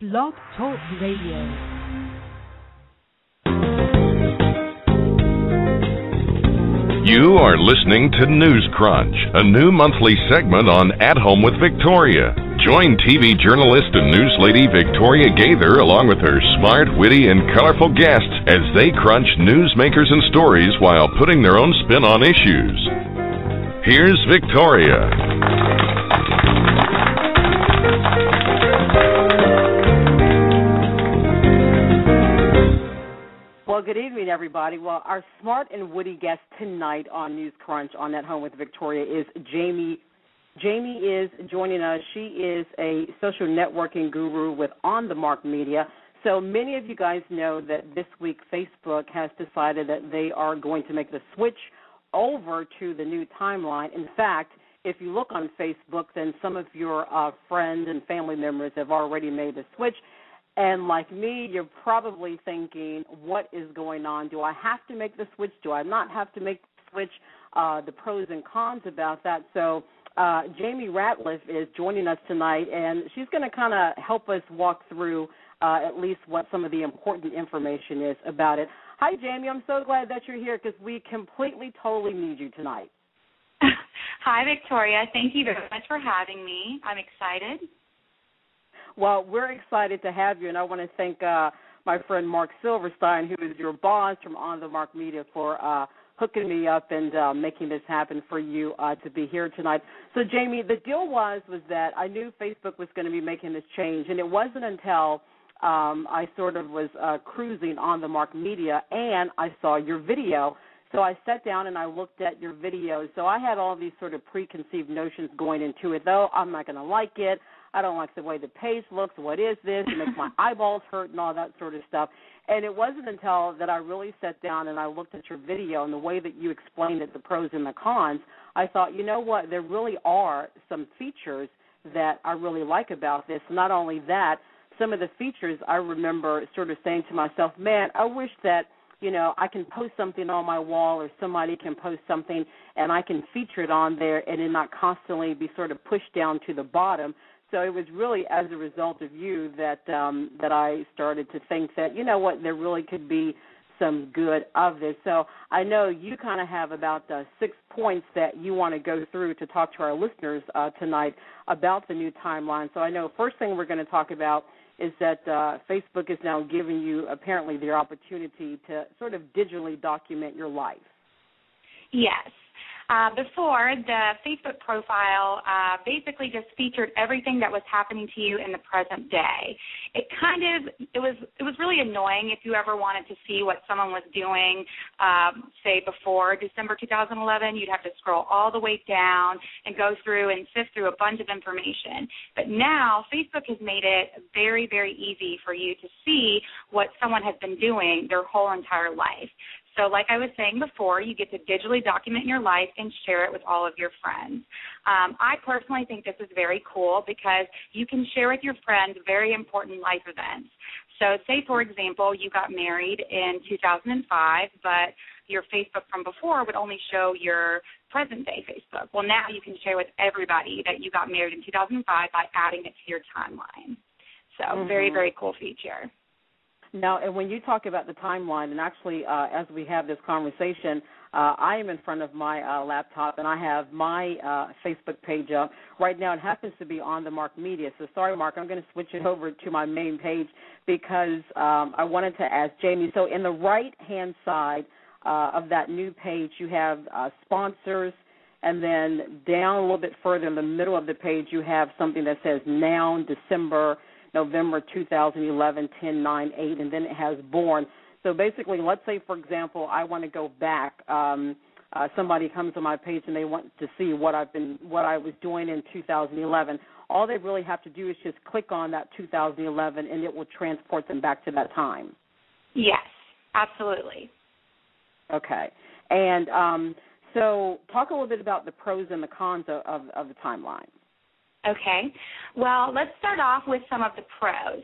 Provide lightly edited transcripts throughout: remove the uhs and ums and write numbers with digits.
Blog Talk Radio. You are listening to News Crunch, a new monthly segment on At Home with Victoria. Join TV journalist and news lady Victoria Gaither along with her smart, witty, and colorful guests as they crunch newsmakers and stories while putting their own spin on issues. Here's Victoria. Well, good evening, everybody. Well, our smart and witty guest tonight on News Crunch on At Home with Victoria is Jamie. Jamie is joining us. She is a social networking guru with On the Mark Media. So many of you guys know that this week Facebook has decided that they are going to make the switch over to the new timeline. In fact, if you look on Facebook, then some of your friends and family members have already made the switch. And like me, you're probably thinking, what is going on? Do I have to make the switch? Do I not have to make the switch? The pros and cons about that. So Jamie Ratliff is joining us tonight, and she's going to kind of help us walk through at least what some of the important information is about it. Hi, Jamie. I'm so glad that you're here because we completely, totally need you tonight. Hi, Victoria. Thank you very much for having me. I'm excited. Well, we're excited to have you, and I want to thank my friend Mark Silverstein, who is your boss from On the Mark Media, for hooking me up and making this happen for you to be here tonight. So, Jamie, the deal was that I knew Facebook was going to be making this change, and it wasn't until I sort of was cruising On the Mark Media and I saw your video. So I sat down and I looked at your videos. So I had all these sort of preconceived notions going into it, though I'm not going to like it. I don't like the way the page looks. What is this? It makes my eyeballs hurt and all that sort of stuff. And it wasn't until that I really sat down and I looked at your video and the way that you explained it, the pros and the cons, I thought, you know what, there really are some features that I really like about this. Not only that, some of the features I remember sort of saying to myself, man, I wish that, you know, I can post something on my wall or somebody can post something and I can feature it on there and it not constantly be sort of pushed down to the bottom. So it was really as a result of you that I started to think that, you know what, there really could be some good of this. So I know you kind of have about 6 points that you want to go through to talk to our listeners tonight about the new timeline. So I know first thing we're going to talk about is that Facebook is now giving you apparently the opportunity to sort of digitally document your life. Yes. Before, the Facebook profile basically just featured everything that was happening to you in the present day. It was really annoying if you ever wanted to see what someone was doing, say before December 2011. You'd have to scroll all the way down and go through and sift through a bunch of information. But now Facebook has made it very, very easy for you to see what someone has been doing their whole entire life. So like I was saying before, you get to digitally document your life and share it with all of your friends. I personally think this is very cool because you can share with your friends very important life events. So say, for example, you got married in 2005, but your Facebook from before would only show your present-day Facebook. Well, now you can share with everybody that you got married in 2005 by adding it to your timeline. So very, very cool feature. Now, and when you talk about the timeline, and actually as we have this conversation, I am in front of my laptop, and I have my Facebook page up. Right now it happens to be On the Mark Media. So sorry, Mark, I'm going to switch it over to my main page because I wanted to ask Jamie. So in the right-hand side of that new page, you have sponsors, and then down a little bit further in the middle of the page, you have something that says Now, December, November 2011, 10/9/8, and then it has born. So basically, let's say, for example, I want to go back. Somebody comes to my page and they want to see what I was doing in 2011. All they really have to do is just click on that 2011, and it will transport them back to that time. Yes, absolutely. Okay. And so talk a little bit about the pros and the cons of the timeline. Okay. Well, let's start off with some of the pros.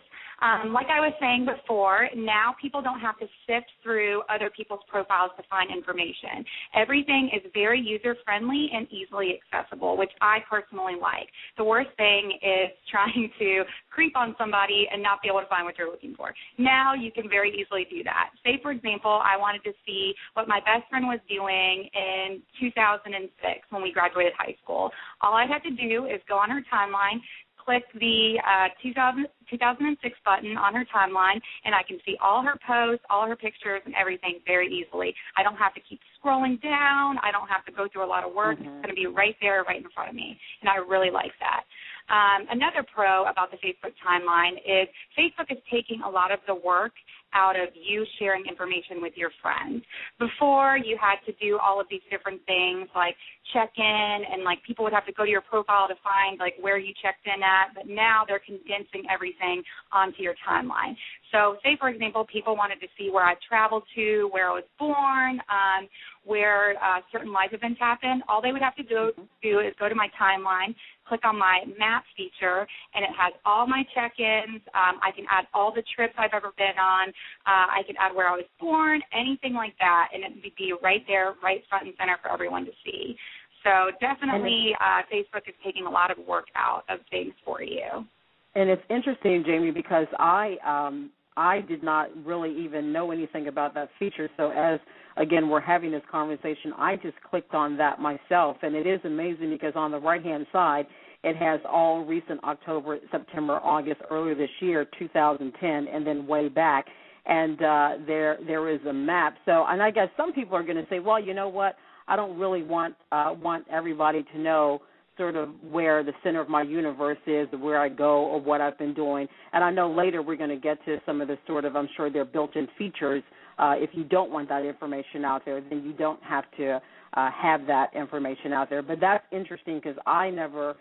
Like I was saying before, now people don't have to sift through other people's profiles to find information. Everything is very user-friendly and easily accessible, which I personally like. The worst thing is trying to creep on somebody and not be able to find what you're looking for. Now you can very easily do that. Say, for example, I wanted to see what my best friend was doing in 2006 when we graduated high school. All I had to do is go on her timeline, click the 2006 button on her timeline, and I can see all her posts, all her pictures, and everything very easily. I don't have to keep scrolling down. I don't have to go through a lot of work. It's going to be right there, right in front of me, and I really like that. Another pro about the Facebook timeline is Facebook is taking a lot of the work out of you sharing information with your friends. Before, you had to do all of these different things like check in, and like people would have to go to your profile to find like where you checked in at, but now they're condensing everything onto your timeline. So say, for example, people wanted to see where I traveled to, where I was born, where certain life events happened. All they would have to do is go to my timeline, click on my map feature, and it has all my check-ins. I can add all the trips I've ever been on. I can add where I was born, anything like that, and it would be right there, right front and center for everyone to see. So definitely Facebook is taking a lot of work out of things for you. And it's interesting, Jamie, because I did not really even know anything about that feature. So as, again, we're having this conversation, I just clicked on that myself. And it is amazing because on the right-hand side, it has all recent October, September, August, earlier this year, 2010, and then way back. And there is a map. So, and I guess some people are going to say, well, you know what, I don't really want everybody to know sort of where the center of my universe is, where I go, or what I've been doing. And I know later we're going to get to some of the sort of, I'm sure they're built-in features. If you don't want that information out there, then you don't have to have that information out there. But that's interesting because I never,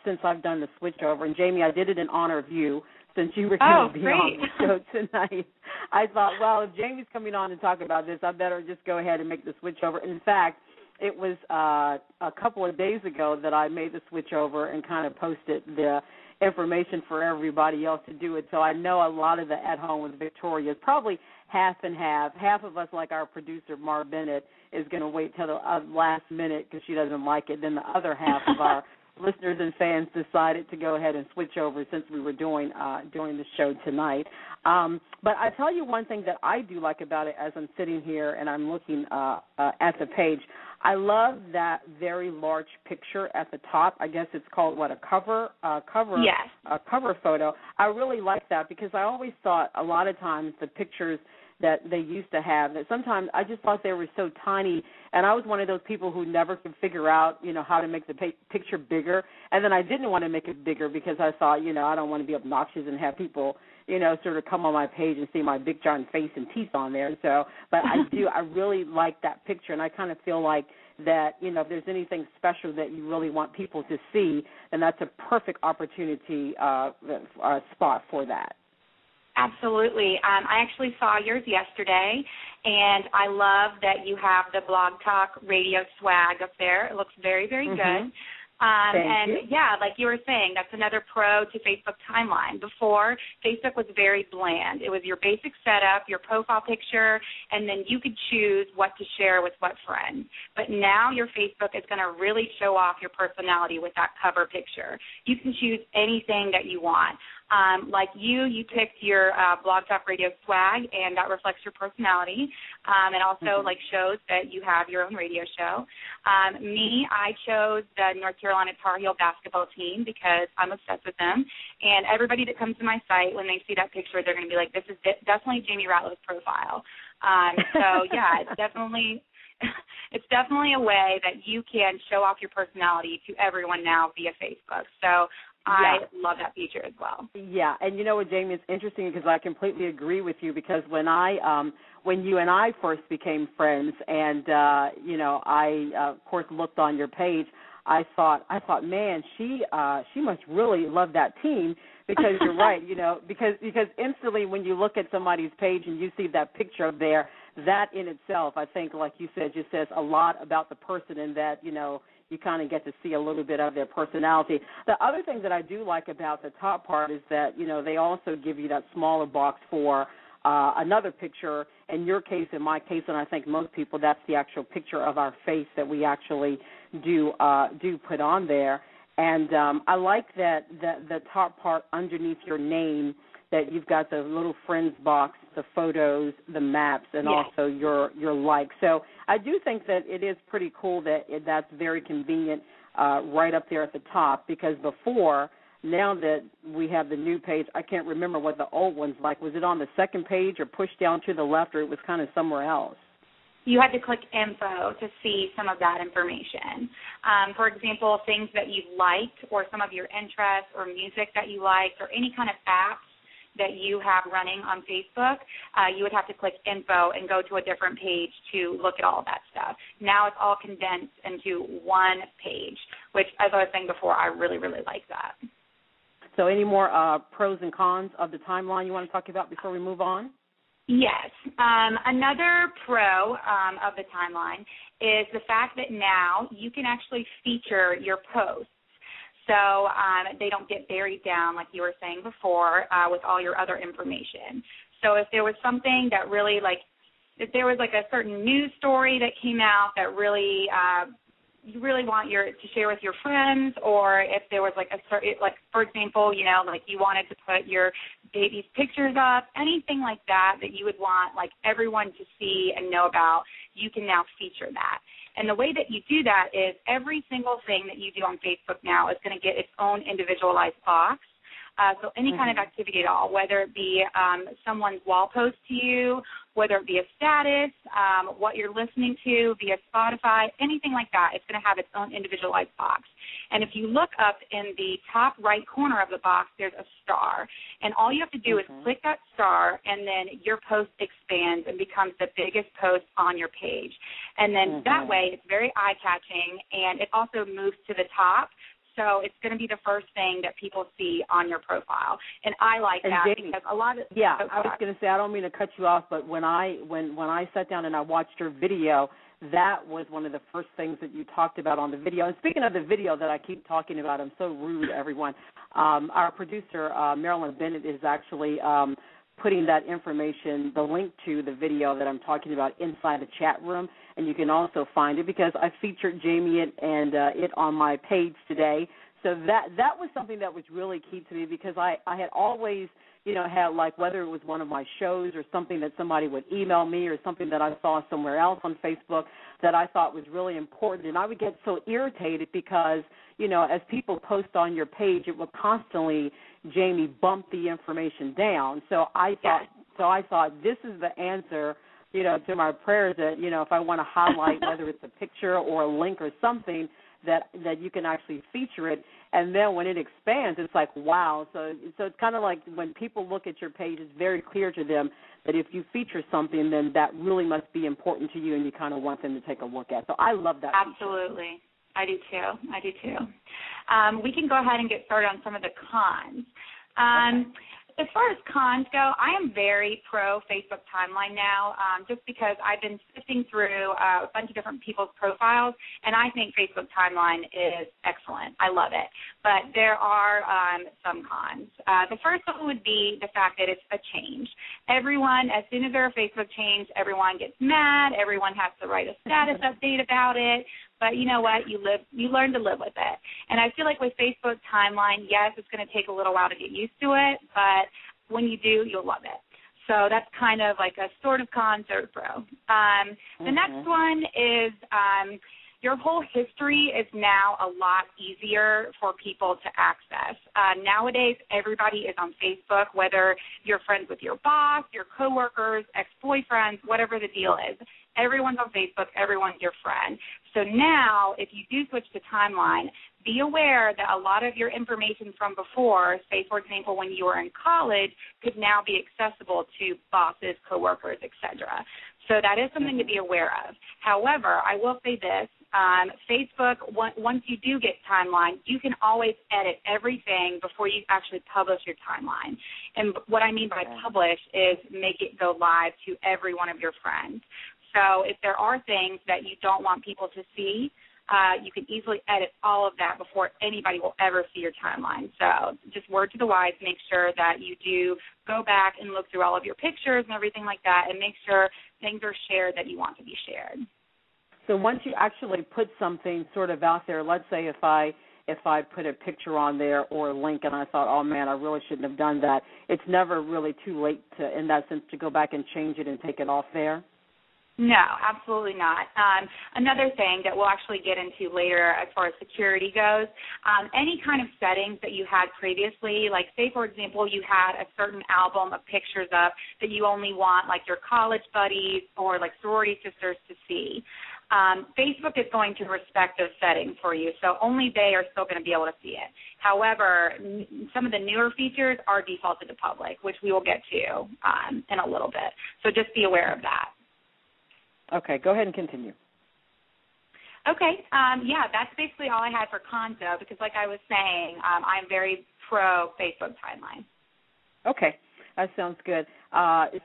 since I've done the switchover, and Jamie, I did it in honor of you, since you were going to be on the show tonight. I thought, well, if Jamie's coming on to talk about this, I better just go ahead and make the switchover. In fact, it was a couple of days ago that I made the switch over and kind of posted the information for everybody else to do it. So I know a lot of the At Home with Victoria is probably half and half. Half of us, like our producer, Mar Bennett, is going to wait till the last minute because she doesn't like it. Then the other half of our listeners and fans decided to go ahead and switch over since we were doing the show tonight. But I tell you one thing that I do like about it as I'm sitting here and I'm looking at the page. I love that very large picture at the top. I guess it's called, what, a cover Yes. A cover photo. I really like that because I always thought a lot of times the pictures that they used to have, that sometimes I just thought they were so tiny, and I was one of those people who never could figure out, how to make the picture bigger. And then I didn't want to make it bigger because I thought, I don't want to be obnoxious and have people, sort of come on my page and see my big giant face and teeth on there. So, but I really like that picture, and I kind of feel like that, if there's anything special that you really want people to see, then that's a perfect opportunity spot for that. Absolutely. I actually saw yours yesterday, and I love that you have the Blog Talk Radio swag up there. It looks very, very good. Thank you. Yeah, like you were saying, that's another pro to Facebook timeline. Before, Facebook was very bland. It was your basic setup, your profile picture, and then you could choose what to share with what friends. But now your Facebook is going to really show off your personality with that cover picture. You can choose anything that you want. Like you picked your Blog Talk Radio swag, and that reflects your personality. It also like shows that you have your own radio show. Me, I chose the North Carolina Tar Heel basketball team because I'm obsessed with them. And everybody that comes to my site, when they see that picture, they're going to be like, this is definitely Jamie Ratliff's profile. So yeah, it's definitely a way that you can show off your personality to everyone now via Facebook. So I love that feature as well. Yeah, and you know what, Jamie, it's interesting because I completely agree with you because when you and I first became friends and, I, of course, looked on your page, I thought, man, she must really love that team because you're right, because instantly when you look at somebody's page and you see that picture up there, that in itself, I think, like you said, just says a lot about the person and that, you kind of get to see a little bit of their personality. The other thing that I do like about the top part is that, you know, they also give you that smaller box for another picture. In your case, in my case, and I think most people, that's the actual picture of our face that we actually do put on there. And I like that the top part underneath your name, that you've got the little friends box, the photos, the maps, and also your likes. So I do think that it is pretty cool that that's very convenient right up there at the top, because before, now that we have the new page, I can't remember what the old one's like. Was it on the second page or pushed down to the left, or it was kind of somewhere else? You had to click info to see some of that information. For example, things that you liked, or some of your interests, or music that you liked, or any kind of apps that you have running on Facebook, you would have to click info and go to a different page to look at all of that stuff. Now it's all condensed into one page, which, as I was saying before, I really, really like that. So any more pros and cons of the timeline you want to talk about before we move on? Yes. Another pro of the timeline is the fact that now you can actually feature your posts. So they don't get buried down, like you were saying before, with all your other information. So if there was something that really, like, if there was like a certain news story that came out that really you really want to share with your friends, or if there was like a certain, like, for example, you know, like you wanted to put your baby's pictures up, anything like that you would want like everyone to see and know about, you can now feature that. And the way that you do that is every single thing that you do on Facebook now is going to get its own individualized box. So any kind of activity at all, whether it be someone's wall post to you, whether it be a status, what you're listening to via Spotify, anything like that, it's going to have its own individualized box. And if you look up in the top right corner of the box, there's a star. And all you have to do is click that star, and then your post expands and becomes the biggest post on your page. And then that way it's very eye-catching, and it also moves to the top. So it's going to be the first thing that people see on your profile. And I like that, Jamie, because a lot of I was going to say, I don't mean to cut you off, but when I sat down and I watched your video, that was one of the first things that you talked about on the video. And speaking of the video that I keep talking about, I'm so rude, everyone. Our producer, Marilyn Bennett, is actually putting that information, the link to the video that I'm talking about, inside the chat room, and you can also find it because I featured Jamie and it on my page today. So that was something that was really key to me, because I had always, you know, had, like, whether it was one of my shows or something that somebody would email me or something that I saw somewhere else on Facebook that I thought was really important, and I would get so irritated because, you know, as people post on your page, it would constantly, Jamie, bump the information down. So I thought this is the answer, you know, to my prayers, that, you know, if I want to highlight whether it's a picture or a link or something, that you can actually feature it. And then when it expands, it's like, wow. So it's kind of like when people look at your page, it's very clear to them that if you feature something, then that really must be important to you, and you kind of want them to take a look at. So I love that. Absolutely. I do too. We can go ahead and get started on some of the cons. As far as cons go, I am very pro Facebook timeline now, just because I've been sifting through a bunch of different people's profiles, and I think Facebook timeline is excellent. I love it. But there are some cons. The first one would be the fact that it's a change. Everyone, as soon as there's a Facebook change, everyone gets mad. Everyone has to write a status update about it. But you know what? You learn to live with it. And I feel like with Facebook timeline, yes, it's going to take a little while to get used to it, but when you do, you'll love it. So that's kind of like a sort of con, sort of pro. The next one is your whole history is now a lot easier for people to access. Nowadays, everybody is on Facebook, whether you're friends with your boss, your coworkers, ex-boyfriends, whatever the deal is. Everyone's on Facebook. Everyone's your friend. So now, if you do switch to timeline, be aware that a lot of your information from before, say, for example, when you were in college, could now be accessible to bosses, coworkers, etc. So that is something to be aware of. However, I will say this. Facebook, once you do get timeline, you can always edit everything before you actually publish your timeline. And what I mean by publish is make it go live to every one of your friends. So if there are things that you don't want people to see, you can easily edit all of that before anybody will ever see your timeline. So just word to the wise, make sure that you do go back and look through all of your pictures and everything like that, and make sure things are shared that you want to be shared. So once you actually put something sort of out there, let's say if I put a picture on there or a link and I thought, oh, man, I really shouldn't have done that, it's never really too late to, in that sense, to go back and change it and take it off there? No, absolutely not. Another thing that we'll actually get into later as far as security goes, any kind of settings that you had previously, like say, for example, you had a certain album of pictures up that you only want like your college buddies or like sorority sisters to see. Facebook is going to respect those settings for you, so only they are still going to be able to see it. However, some of the newer features are defaulted to public, which we will get to in a little bit. So just be aware of that. Okay, go ahead and continue. Okay, yeah, that's basically all I had for Conzo because, like I was saying, I'm very pro Facebook timeline. Okay, that sounds good.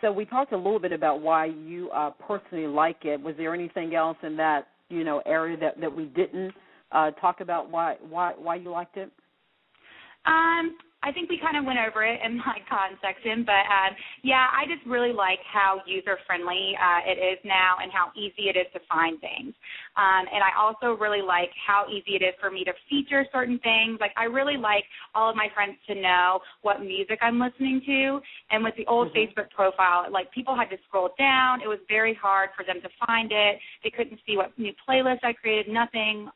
So we talked a little bit about why you personally like it. Was there anything else in that area that we didn't talk about why you liked it? I think we kind of went over it in my con section, but yeah, I just really like how user-friendly it is now and how easy it is to find things. And I also really like how easy it is for me to feature certain things. Like I really like all of my friends to know what music I'm listening to. And with the old Facebook profile, like people had to scroll down. It was very hard for them to find it. They couldn't see what new playlists I created, nothing.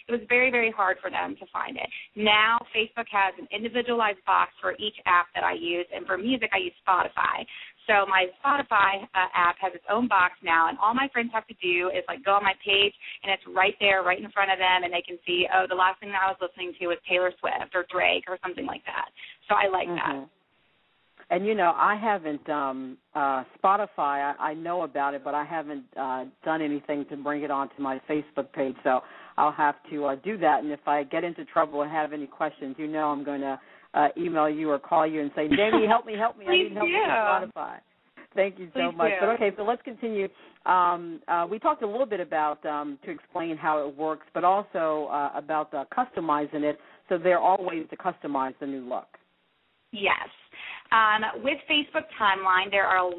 It was very, very hard for them to find it. Now Facebook has an individualized box for each app that I use, and for music I use Spotify. So my Spotify app has its own box now, and all my friends have to do is like go on my page, and it's right there, right in front of them, and they can see, oh, the last thing that I was listening to was Taylor Swift or Drake or something like that. So I like that. And, I haven't, Spotify, I know about it, but I haven't done anything to bring it onto my Facebook page. So I'll have to do that. And if I get into trouble and have any questions, I'm going to email you or call you and say, Jamie, help me. I need help with Spotify. Thank you so much. But, okay, so let's continue. We talked a little bit about, to explain how it works, but also about customizing it. So there are ways to customize the new look. Yes. With Facebook Timeline, there are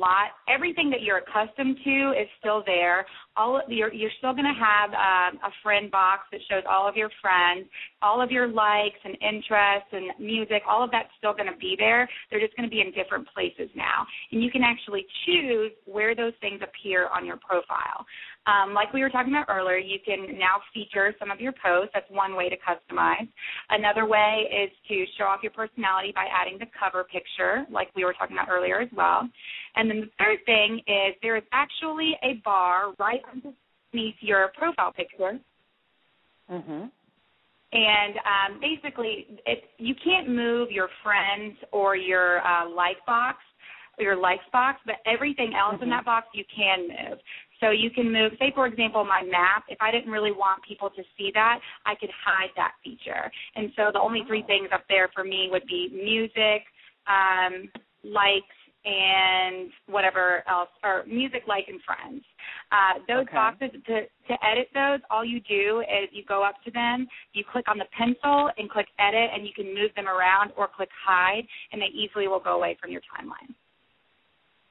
everything that you're accustomed to is still there. You're still going to have a friend box that shows all of your friends, all of your likes and interests and music, all of that's still going to be there. They're just going to be in different places now. And you can actually choose where those things appear on your profile. Like we were talking about earlier, you can now feature some of your posts. That's one way to customize. Another way is to show off your personality by adding the cover picture, like we were talking about earlier as well. And then the third thing is there is actually a bar right underneath your profile picture. And basically, you can't move your friends or your like box or your likes box, but everything else in that box you can move. So you can move, say, for example, my map. If I didn't really want people to see that, I could hide that feature. And so the only three things up there for me would be music, likes, and whatever else, or music, like, and friends. Those boxes, to edit those, all you do is you go up to them, you click on the pencil and click edit, and you can move them around or click hide, and they easily will go away from your timeline.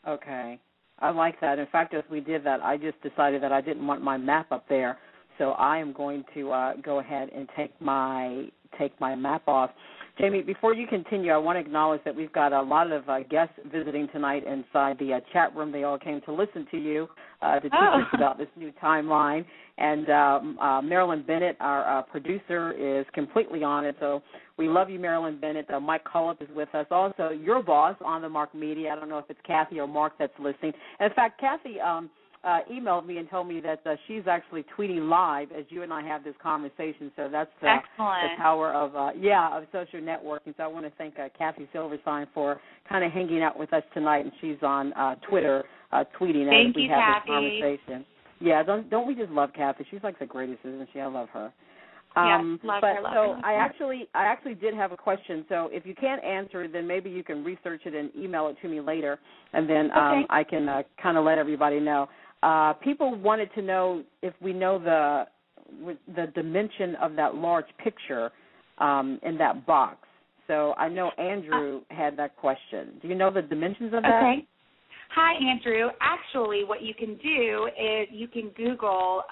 Okay. I like that. In fact, as we did that, I just decided that I didn't want my map up there, so I am going to go ahead and take my map off. Jamie, before you continue, I want to acknowledge that we've got a lot of guests visiting tonight inside the chat room. They all came to listen to you to teach us about this new timeline. And Marilyn Bennett, our producer, is completely on it. So we love you, Marilyn Bennett. Mike Cullup is with us. Also, your boss on the Mark Media. I don't know if it's Kathy or Mark that's listening. And in fact, Kathy emailed me and told me that she's actually tweeting live as you and I have this conversation. So that's the power of social networking. So I want to thank Kathy Silverstein for kind of hanging out with us tonight, and she's on Twitter tweeting as we have this conversation. Yeah, don't we just love Kathy? She's like the greatest, isn't she? I love her. Love her. So I actually did have a question. So if you can't answer it, then maybe you can research it and email it to me later, and then I can kind of let everybody know. People wanted to know if we know with the dimension of that large picture in that box. So I know Andrew had that question. Do you know the dimensions of that? Okay. Hi, Andrew. Actually, what you can do is you can Google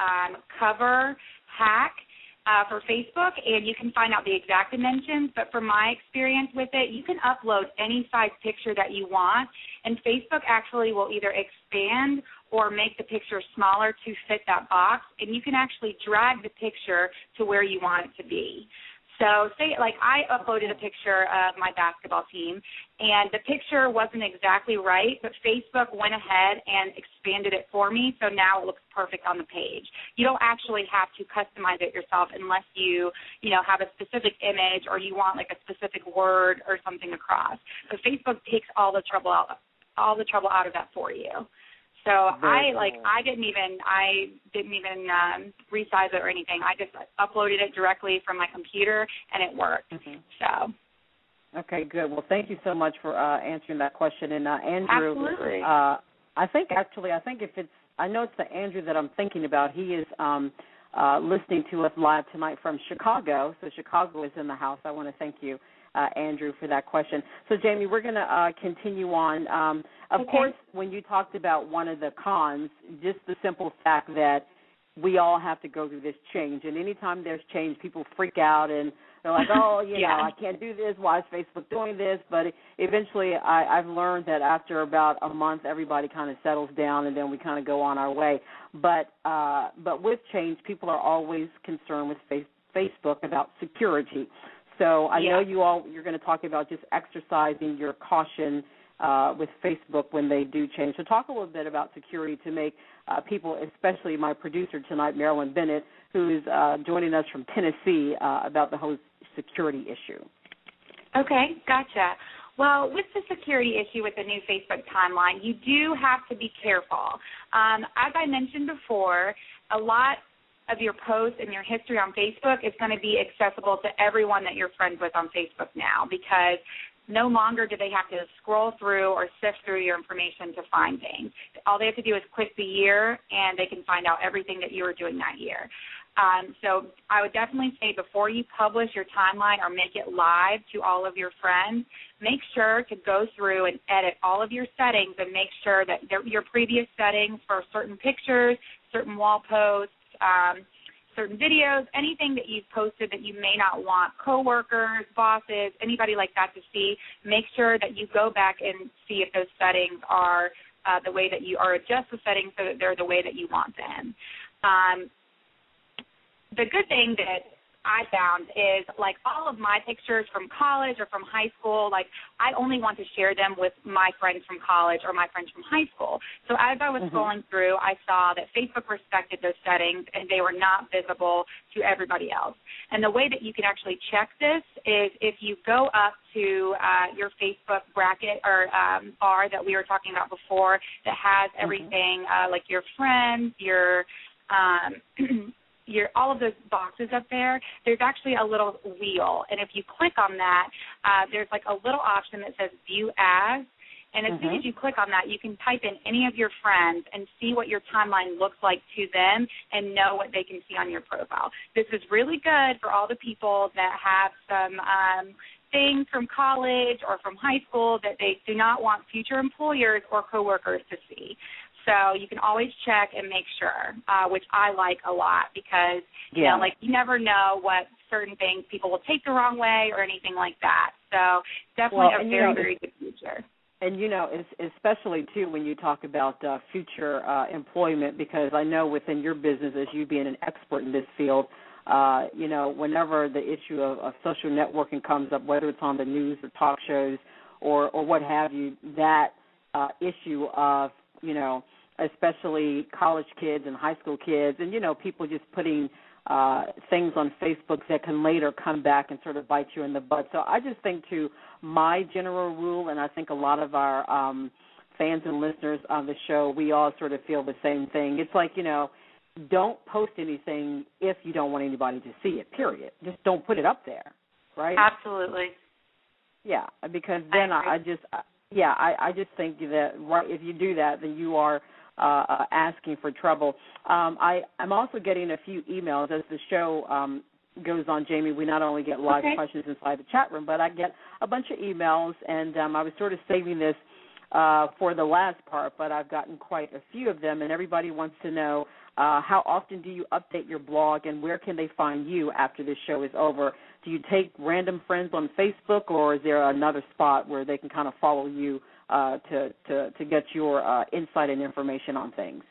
cover hack for Facebook, and you can find out the exact dimensions. But from my experience with it, you can upload any size picture that you want, and Facebook actually will either expand or make the picture smaller to fit that box, and you can actually drag the picture to where you want it to be. So say, like, I uploaded a picture of my basketball team, and the picture wasn't exactly right, but Facebook went ahead and expanded it for me, so now it looks perfect on the page. You don't actually have to customize it yourself unless you have a specific image or you want, like, a specific word or something across. But Facebook takes all the trouble out of that for you. So I didn't even resize it or anything. I just uploaded it directly from my computer, and it worked. Mm-hmm. So. Okay, good. Well, thank you so much for answering that question. And Andrew, absolutely. I think if it's, I know it's the Andrew that I'm thinking about. He is listening to us live tonight from Chicago. So Chicago is in the house. I want to thank you, Andrew, for that question. So, Jamie, we're going to continue on. Of course, when you talked about one of the cons, just the simple fact that we all have to go through this change. And anytime there's change, people freak out and they're like, oh, you know, I can't do this. Why is Facebook doing this? But eventually I've learned that after about a month, everybody kind of settles down and then we kind of go on our way. But with change, people are always concerned with Facebook about security. So I know you're going to talk about just exercising your caution with Facebook when they do change. So talk a little bit about security to make people, especially my producer tonight, Marilyn Bennett, who is joining us from Tennessee about the whole security issue. Okay, gotcha. Well, with the security issue with the new Facebook timeline, you do have to be careful. As I mentioned before, a lot of your posts and your history on Facebook is going to be accessible to everyone that you're friends with on Facebook now, because no longer do they have to scroll through or sift through your information to find things. All they have to do is click the year, and they can find out everything that you were doing that year. So I would definitely say before you publish your timeline or make it live to all of your friends, make sure to go through and edit all of your settings and make sure that your previous settings for certain pictures, certain wall posts, certain videos, anything that you've posted that you may not want coworkers, bosses, anybody like that to see, make sure that you go back and see if those settings are the way that you are, adjust the settings so that they're the way that you want them. The good thing that I found is, like, all of my pictures from college or from high school, like, I only want to share them with my friends from college or my friends from high school. So as I was scrolling through, I saw that Facebook respected those settings and they were not visible to everybody else. And the way that you can actually check this is if you go up to your Facebook bracket or bar that we were talking about before that has everything like your friends, your all of those boxes up there, there's actually a little wheel. And if you click on that, there's like a little option that says View As. And as soon as you click on that, you can type in any of your friends and see what your timeline looks like to them and know what they can see on your profile. This is really good for all the people that have some things from college or from high school that they do not want future employers or coworkers to see. So you can always check and make sure, which I like a lot because, you know, like you never know what certain things people will take the wrong way or anything like that. So definitely a very, very good feature. And, you know, especially, too, when you talk about future employment, because I know within your business, as you being an expert in this field, you know, whenever the issue of social networking comes up, whether it's on the news or talk shows or what have you, that issue of, you know, especially college kids and high school kids and, you know, people just putting things on Facebook that can later come back and sort of bite you in the butt. So I just think, too, my general rule, and I think a lot of our fans and listeners on the show, we all sort of feel the same thing. It's like, you know, don't post anything if you don't want anybody to see it, period. Just don't put it up there, right? Absolutely. Yeah, because then I just think that if you do that, then you are asking for trouble. I'm also getting a few emails as the show goes on, Jamie. We not only get live questions inside the chat room, but I get a bunch of emails, and I was sort of saving this for the last part, but I've gotten quite a few of them, and everybody wants to know how often do you update your blog, and where can they find you after this show is over? Do you take random friends on Facebook, or is there another spot where they can kind of follow you to get your insight and information on things?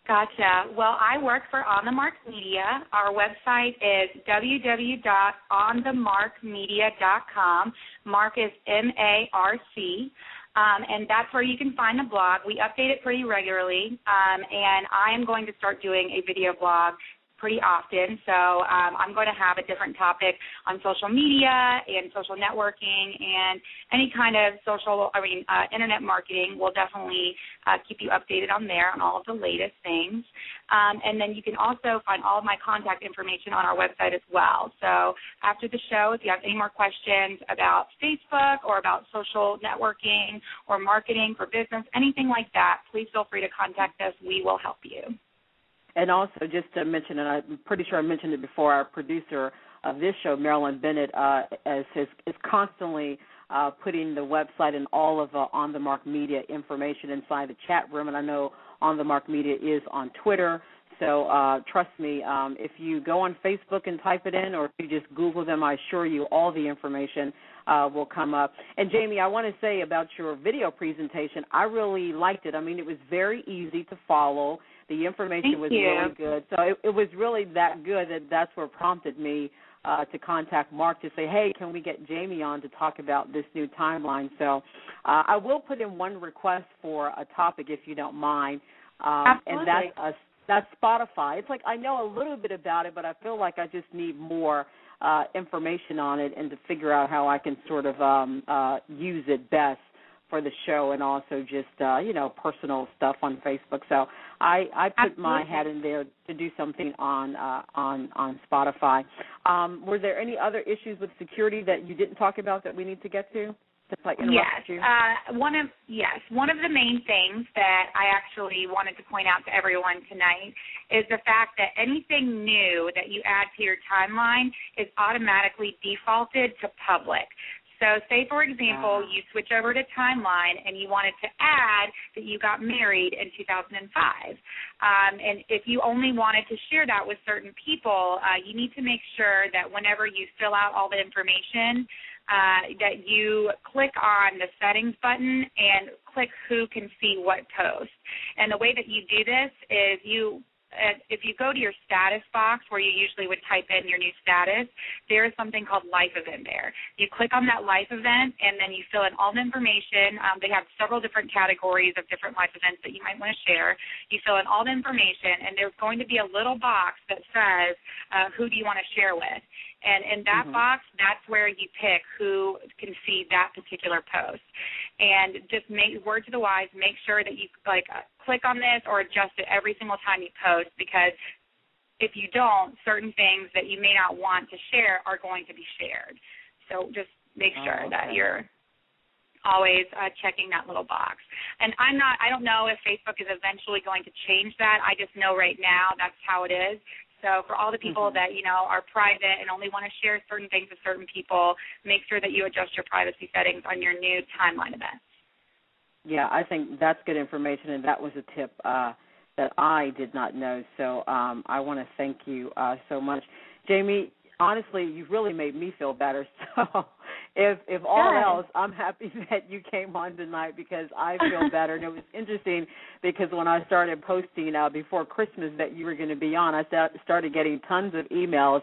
Gotcha. Well, I work for On the Mark Media. Our website is www.onthemarkmedia.com. Mark is M-A-R-C. And that's where you can find the blog. We update it pretty regularly, and I am going to start doing a video blog pretty often. So I'm going to have a different topic on social media and social networking and any kind of internet marketing. We'll definitely keep you updated on there on all of the latest things. And then you can also find all of my contact information on our website as well. So after the show, if you have any more questions about Facebook or about social networking or marketing for business, anything like that, please feel free to contact us. We will help you. And also, just to mention, and I'm pretty sure I mentioned it before, our producer of this show, Marilyn Bennett, is constantly putting the website and all of On the Mark Media information inside the chat room. And I know On the Mark Media is on Twitter. So trust me, if you go on Facebook and type it in, or if you just Google them, I assure you all the information will come up. And, Jamie, I want to say about your video presentation, I really liked it. I mean, it was very easy to follow. The information was really good. So it was really that good that that's what prompted me to contact Mark to say, hey, can we get Jamie on to talk about this new timeline? So I will put in one request for a topic, if you don't mind. Absolutely. And that's Spotify. It's like I know a little bit about it, but I feel like I just need more information on it and to figure out how I can sort of use it best for the show, and also just personal stuff on Facebook. So I put my hat in there to do something on Spotify. Were there any other issues with security that you didn't talk about that we need to get to? Since I interrupted you? One of the main things that I actually wanted to point out to everyone tonight is the fact that anything new that you add to your timeline is automatically defaulted to public. So say, for example, you switch over to timeline and you wanted to add that you got married in 2005. And if you only wanted to share that with certain people, you need to make sure that whenever you fill out all the information, that you click on the settings button and click who can see what post. And the way that you do this is if you go to your status box where you usually would type in your new status, there is something called life event there. You click on that life event, and then you fill in all the information. They have several different categories of different life events that you might want to share. You fill in all the information, and there's going to be a little box that says, who do you want to share with? And in that box, that's where you pick who can see that particular post. And just word to the wise, make sure that you click on this or adjust it every single time you post, because if you don't, certain things that you may not want to share are going to be shared. So just make sure that you're always checking that little box. And I don't know if Facebook is eventually going to change that. I just know right now that's how it is. So for all the people that, are private and only want to share certain things with certain people, make sure that you adjust your privacy settings on your new timeline events. Yeah, I think that's good information, and that was a tip that I did not know. So I want to thank you so much. Jamie, honestly, you've really made me feel better. So if all else, I'm happy that you came on tonight, because I feel better. And it was interesting because when I started posting before Christmas that you were going to be on, I started getting tons of emails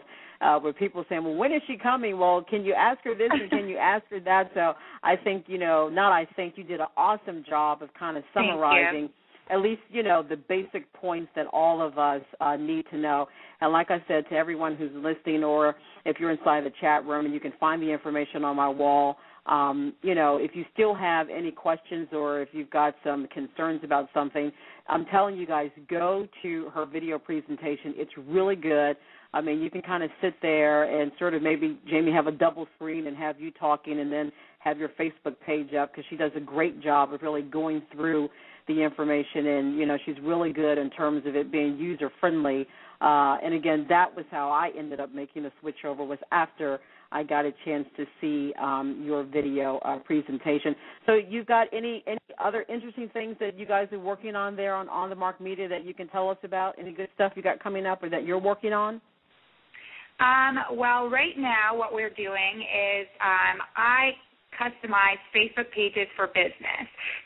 with people saying, well, when is she coming? Well, can you ask her this and can you ask her that? So I think, you did an awesome job of kind of summarizing at least, the basic points that all of us need to know. And like I said, to everyone who's listening, or if you're inside the chat room, and you can find the information on my wall, if you still have any questions or if you've got some concerns about something, I'm telling you guys, go to her video presentation. It's really good. I mean, you can kind of sit there and sort of maybe, Jamie, have a double screen and have you talking, and then have your Facebook page up because she does a great job of really going through the information, and, you know, she's really good in terms of it being user-friendly. And, again, that was how I ended up making the switch over, was after I got a chance to see your video presentation. So you've got any other interesting things that you guys are working on there on the Mark Media that you can tell us about? Any good stuff you got coming up or that you're working on? Well, right now what we're doing is I customize Facebook pages for business.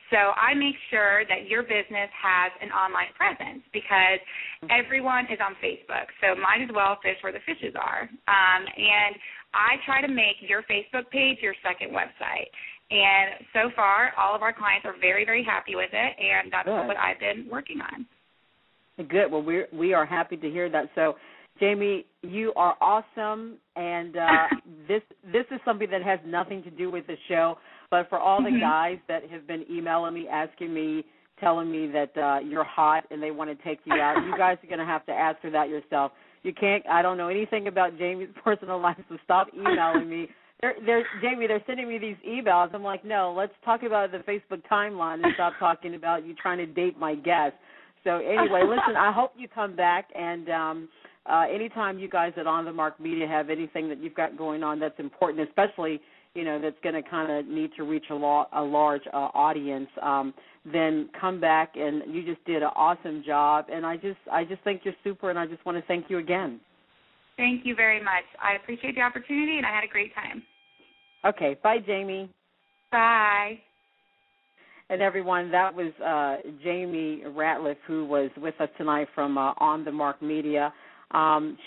So I make sure that your business has an online presence because everyone is on Facebook. So might as well fish where the fishes are. And I try to make your Facebook page your second website. And so far, all of our clients are very, very happy with it, and that's what I've been working on. Good. Well, we are happy to hear that. So, Jamie, you are awesome, and this is something that has nothing to do with the show, but for all the guys that have been emailing me, asking me, telling me that you're hot and they want to take you out, you guys are going to have to answer that yourself. You can't. I don't know anything about Jamie's personal life, so stop emailing me. Jamie, they're sending me these emails. I'm like, no, let's talk about the Facebook timeline and stop talking about you trying to date my guest. So anyway, listen, I hope you come back, and anytime you guys at On the Mark Media have anything that you've got going on that's important, especially, you know, that's going to kind of need to reach a large audience, then come back. And you just did an awesome job, and I just think you're super, and I just want to thank you again. Thank you very much. I appreciate the opportunity, and I had a great time. Okay. Bye, Jamie. Bye. And everyone, that was Jamie Ratliff, who was with us tonight from On the Mark Media.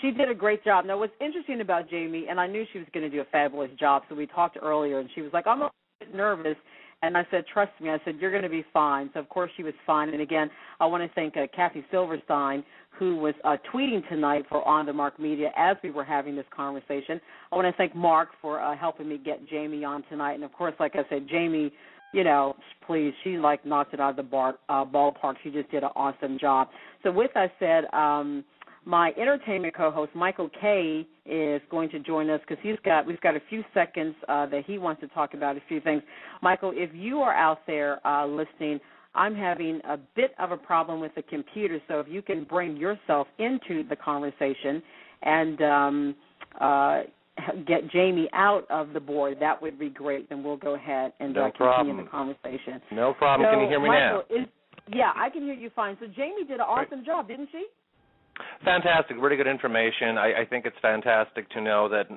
She did a great job. Now, what's interesting about Jamie, and I knew she was going to do a fabulous job, so we talked earlier, and she was like, I'm a bit nervous. And I said, trust me. I said, you're going to be fine. So, of course, she was fine. And, again, I want to thank Kathy Silverstein, who was tweeting tonight for On the Mark Media as we were having this conversation. I want to thank Mark for helping me get Jamie on tonight. And, of course, like I said, Jamie, you know, please, she, like, knocked it out of the ballpark. She just did an awesome job. So with that said, my entertainment co-host, Michael Kay, is going to join us because we've got a few seconds that he wants to talk about a few things. Michael, if you are out there listening, I'm having a bit of a problem with the computer, so if you can bring yourself into the conversation and get Jamie out of the board, that would be great. Then we'll go ahead and continue the conversation. No problem. So, can you hear me Michael, now? Yeah, I can hear you fine. So Jamie did an awesome job, didn't she? Fantastic, really good information. I think it's fantastic to know that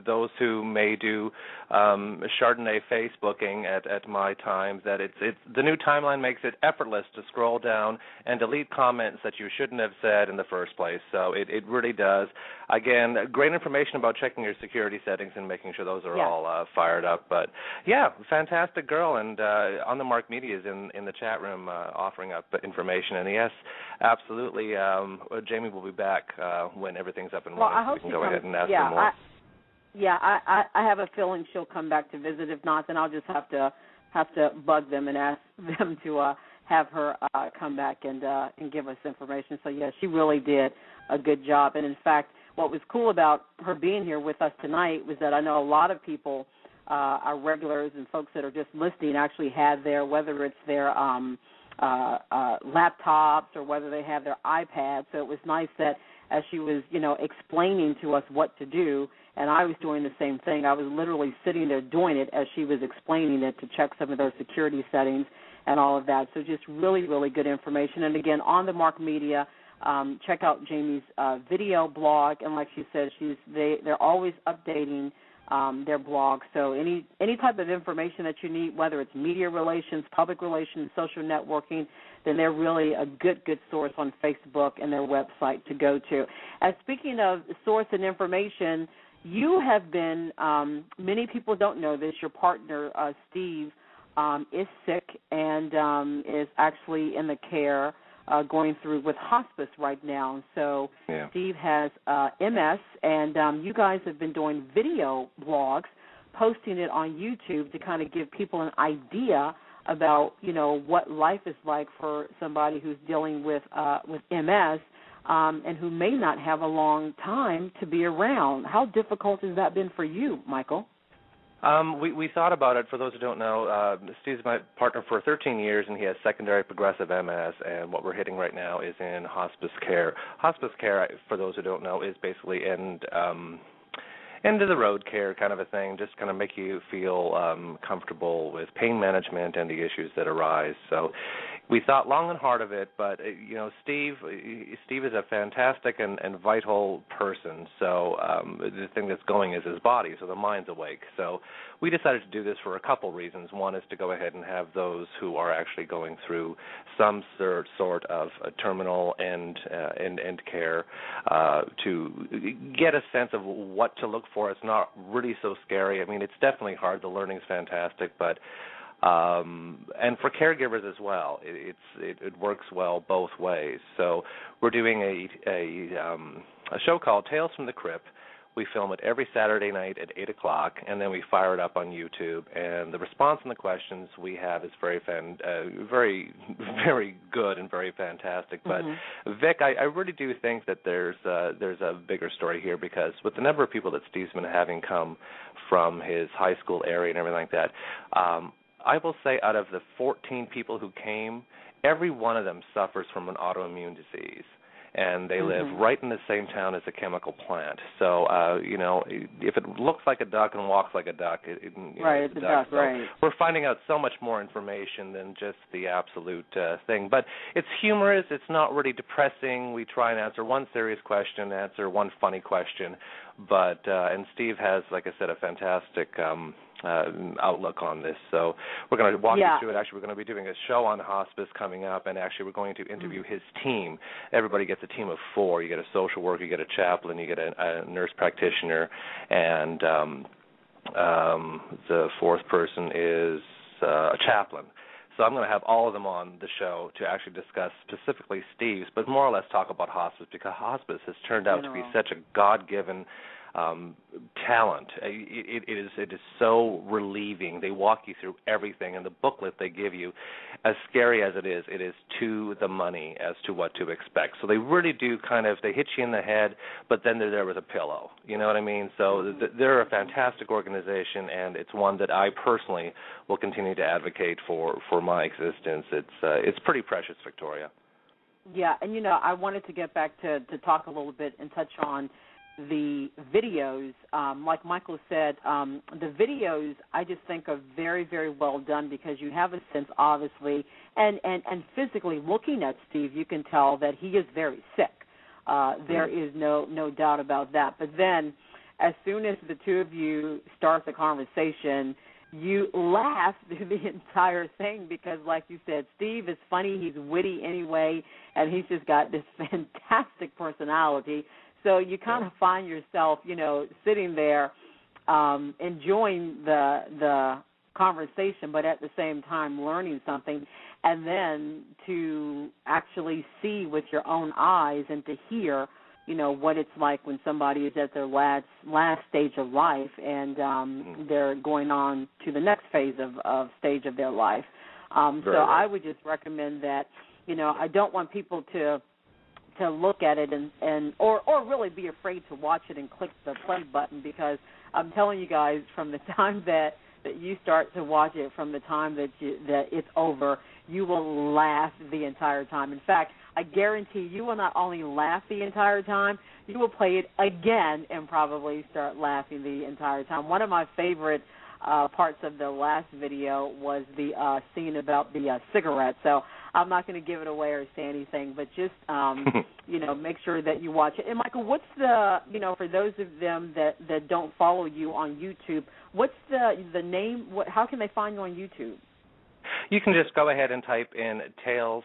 those who may do Chardonnay Facebooking at my times, that it's the new timeline makes it effortless to scroll down and delete comments that you shouldn't have said in the first place. So it really does. Again, great information about checking your security settings and making sure those are all fired up. But yeah, fantastic girl, and On the Mark Media is in the chat room offering up information. And yes, absolutely. Jamie will be back when everything's up and running. Well, I hope we can go ahead and ask her more. I have a feeling she'll come back to visit. If not, then I'll just have to bug them and ask them to have her come back and give us information. So, yeah, she really did a good job. And, in fact, what was cool about her being here with us tonight was that I know a lot of people, our regulars and folks that are just listening, actually had whether it's their laptops or whether they have their iPads. So it was nice that as she was, explaining to us what to do, and I was doing the same thing. I was literally sitting there doing it as she was explaining it to check some of those security settings and all of that. So just really, really good information. And, again, On the Mark Media, check out Jamie's video blog. And like she said, they're always updating their blog. So any type of information that you need, whether it's media relations, public relations, social networking, then they're really a good source on Facebook and their website to go to. And speaking of source and information, you have been, many people don't know this, your partner, Steve, is sick and is actually in the care going through with hospice right now. So Steve has MS, and you guys have been doing video blogs, posting it on YouTube to kind of give people an idea about, what life is like for somebody who's dealing with MS and who may not have a long time to be around. How difficult has that been for you, Michael? We thought about it. For those who don't know, Steve's my partner for 13 years, and he has secondary progressive MS, and what we're hitting right now is in hospice care. Hospice care, for those who don't know, is basically end-of-the-road care kind of a thing, just kind of make you feel comfortable with pain management and the issues that arise. So we thought long and hard of it, but, Steve is a fantastic and vital person. So the thing that's going is his body, so the mind's awake. So we decided to do this for a couple reasons. One is to go ahead and have those who are actually going through some sort of a terminal end care to get a sense of what to look for. It's not really so scary. I mean, it's definitely hard. The learning's fantastic, but and for caregivers as well, it works well both ways. So we're doing a show called Tales from the Crypt. We film it every Saturday night at 8 o'clock, and then we fire it up on YouTube. And the response and the questions we have is very, very good and very fantastic. But Vic, I really do think that there's a bigger story here, because with the number of people that Steve's been having come from his high school area and everything like that, I will say out of the 14 people who came, every one of them suffers from an autoimmune disease, and they live right in the same town as a chemical plant. So, if it looks like a duck and walks like a duck, it's a duck. So right. We're finding out so much more information than just the absolute thing. But it's humorous. It's not really depressing. We try and answer one serious question, answer one funny question. But and Steve has, like I said, a fantastic outlook on this. So we're going to walk you through it. Actually, we're going to be doing a show on hospice coming up, and actually we're going to interview his team. Everybody gets a team of 4. You get a social worker, you get a chaplain, you get a nurse practitioner, and the fourth person is a chaplain. So I'm going to have all of them on the show to actually discuss specifically Steve's, but more or less talk about hospice, because hospice has turned out to be such a God-given talent. It is so relieving. They walk you through everything, and the booklet they give you, as scary as it is to the money as to what to expect. So they really do they hit you in the head, but then they're there with a pillow. You know what I mean? So they're a fantastic organization, and it's one that I personally will continue to advocate for my existence. It's pretty precious, Victoria. Yeah, and I wanted to get back to talk a little bit and touch on the videos. Like Michael said, the videos I just think are very, very well done, because you have a sense, obviously, and physically looking at Steve, you can tell that he is very sick. There is no doubt about that. But then as soon as the two of you start the conversation, you laugh through the entire thing, because, like you said, Steve is funny, he's witty anyway, and he's just got this fantastic personality. So you kind of find yourself, sitting there enjoying the conversation, but at the same time learning something, and then to actually see with your own eyes and to hear, what it's like when somebody is at their last stage of life, and they're going on to the next phase of stage of their life. So I would just recommend that, I don't want people to look at it and really be afraid to watch it and click the play button, because I'm telling you guys, from the time that you start to watch it, from the time that it's over, you will laugh the entire time. In fact, I guarantee you will not only laugh the entire time, you will play it again and probably start laughing the entire time. One of my favorite parts of the last video was the scene about the cigarette. So I'm not going to give it away or say anything, but just, make sure that you watch it. And, Michael, what's the, for those of them that don't follow you on YouTube, what's the name? How can they find you on YouTube? You can just go ahead and type in Tales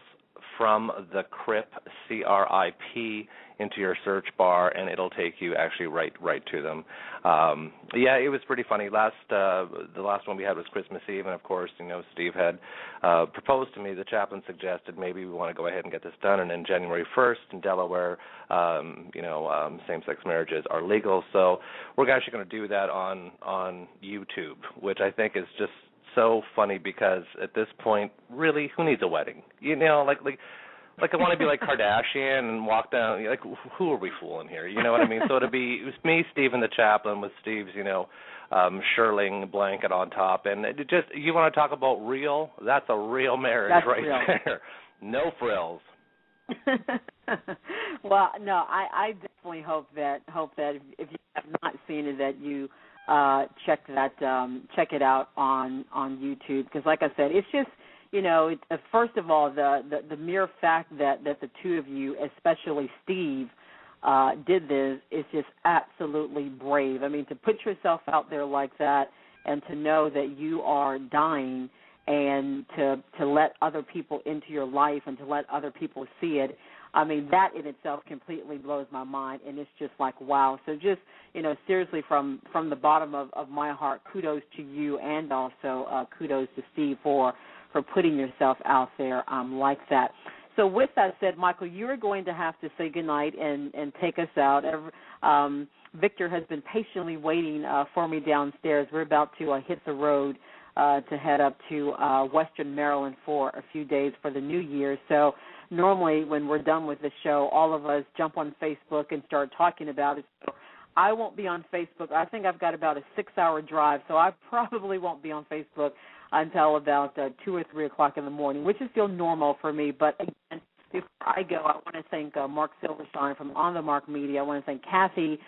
from the Crypt, CRIP, into your search bar, and it'll take you actually right to them. It was pretty funny. The last one we had was Christmas Eve, and of course, Steve had proposed to me. The chaplain suggested maybe we want to go ahead and get this done, and then January 1st in Delaware, same-sex marriages are legal. So we're actually going to do that on YouTube, which I think is just so funny, because at this point, really, who needs a wedding? like I want to be like Kardashian and walk down. Like, who are we fooling here? You know what I mean? So it was me, Stephen the Chaplain, with Steve's, shirling blanket on top, and it just, you want to talk about real? That's a real marriage. That's right real. there. No frills. Well, no, I definitely hope that if you have not seen it, that you check it out on YouTube, because like I said, it's just, first of all, the mere fact that the two of you, especially Steve, did this is just absolutely brave. I mean, to put yourself out there like that and to know that you are dying and to let other people into your life and to let other people see it, I mean, that in itself completely blows my mind, and it's just like, wow. So just, seriously, from the bottom of my heart, kudos to you, and also kudos to Steve for putting yourself out there like that. So with that said, Michael, you are going to have to say goodnight and take us out. Victor has been patiently waiting for me downstairs. We're about to hit the road to head up to Western Maryland for a few days for the New Year. So normally when we're done with the show, all of us jump on Facebook and start talking about it. So I won't be on Facebook. I think I've got about a 6-hour drive, so I probably won't be on Facebook until about 2 or 3 o'clock in the morning, which is still normal for me. But again, before I go, I want to thank Mark Silverstein from On the Mark Media. I want to thank Kathy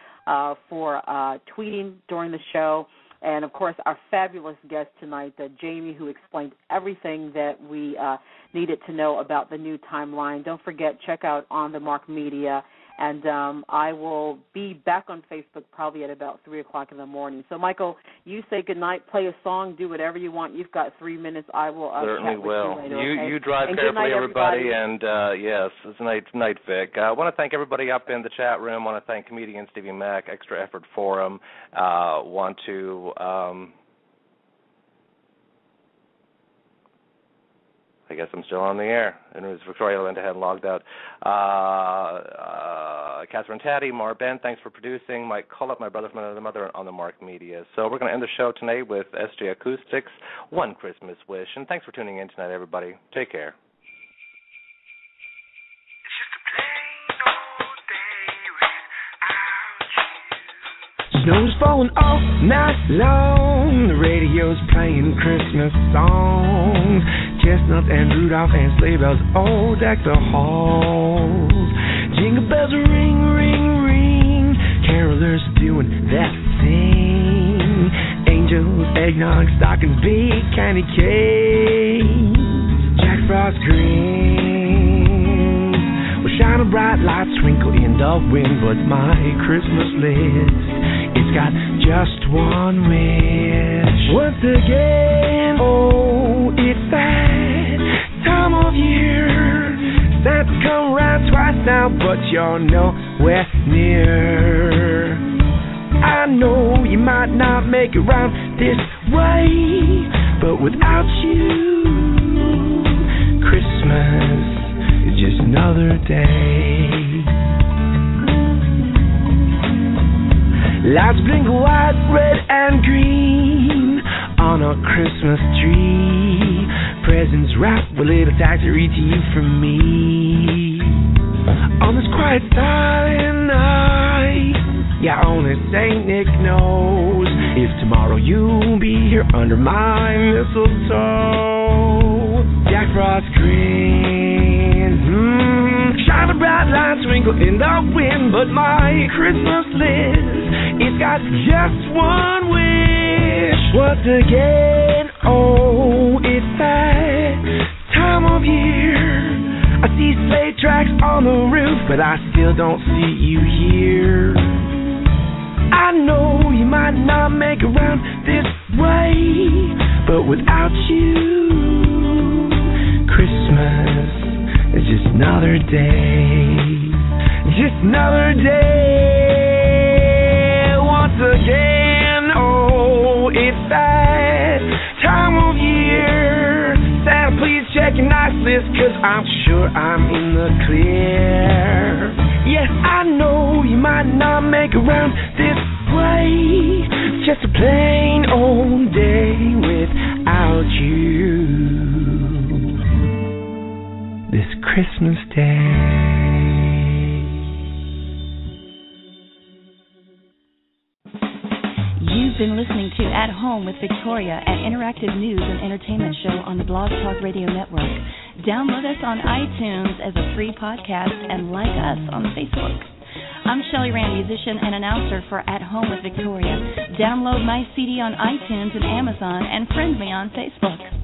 for tweeting during the show. And, of course, our fabulous guest tonight, Jamie, who explained everything that we needed to know about the new timeline. Don't forget, check out On the Mark Media. And I will be back on Facebook probably at about 3 o'clock in the morning. So, Michael, you say goodnight, play a song, do whatever you want. You've got 3 minutes. I will certainly chat with will. You later, okay? You drive and carefully, everybody. And, everybody. yes, it's night, Vic. I want to thank everybody up in the chat room. I want to thank comedian Stevie Mack, Extra Effort Forum. Want to... I guess I'm still on the air. And it was Victoria went ahead and logged out. Catherine Taddy, Mar Ben, thanks for producing. Mike Cullop, my brother from another mother, On the Mark Media. So we're going to end the show tonight with SJ Acoustics, One Christmas Wish. And thanks for tuning in tonight, everybody. Take care. Snow's falling all night long. The radio's playing Christmas songs. Chestnuts and Rudolph and sleigh bells all deck the halls. Jingle bells ring, ring, ring. Carolers doing that thing. Angels, eggnog, stockings, big candy canes. Jack Frost green. Well, shining bright lights twinkle in the wind, but my Christmas list, it's got just one wish. Once again, oh, it's that time of year. Santa's come around twice now, but you're nowhere near. I know you might not make it round this way, but without you, Christmas is just another day. Lights blink white, red, and green on a Christmas tree. Presents wrapped with little tags that read to you from me. On this quiet silent night, yeah, only Saint Nick knows if tomorrow you'll be here under my mistletoe. Jack Frost green, shine a bright light twinkle in the wind, but my Christmas list, it's got just one wish. Once again, oh, it's that time of year. I see sleigh tracks on the roof, but I still don't see you here. I know you might not make it round this way, but without you, Christmas is just another day. Just another day. Once again, oh, it's that time of year. Santa, please check your nice list, 'cause I'm sure I'm in the clear. Yes, I know you might not make it round this way. Just a plain old day without you. This Christmas Christmas Day. You've been listening to At Home with Victoria, an interactive news and entertainment show on the Blog Talk Radio Network. Download us on iTunes as a free podcast and like us on Facebook. I'm Shelley Rand, musician and announcer for At Home with Victoria. Download my CD on iTunes and Amazon and friend me on Facebook.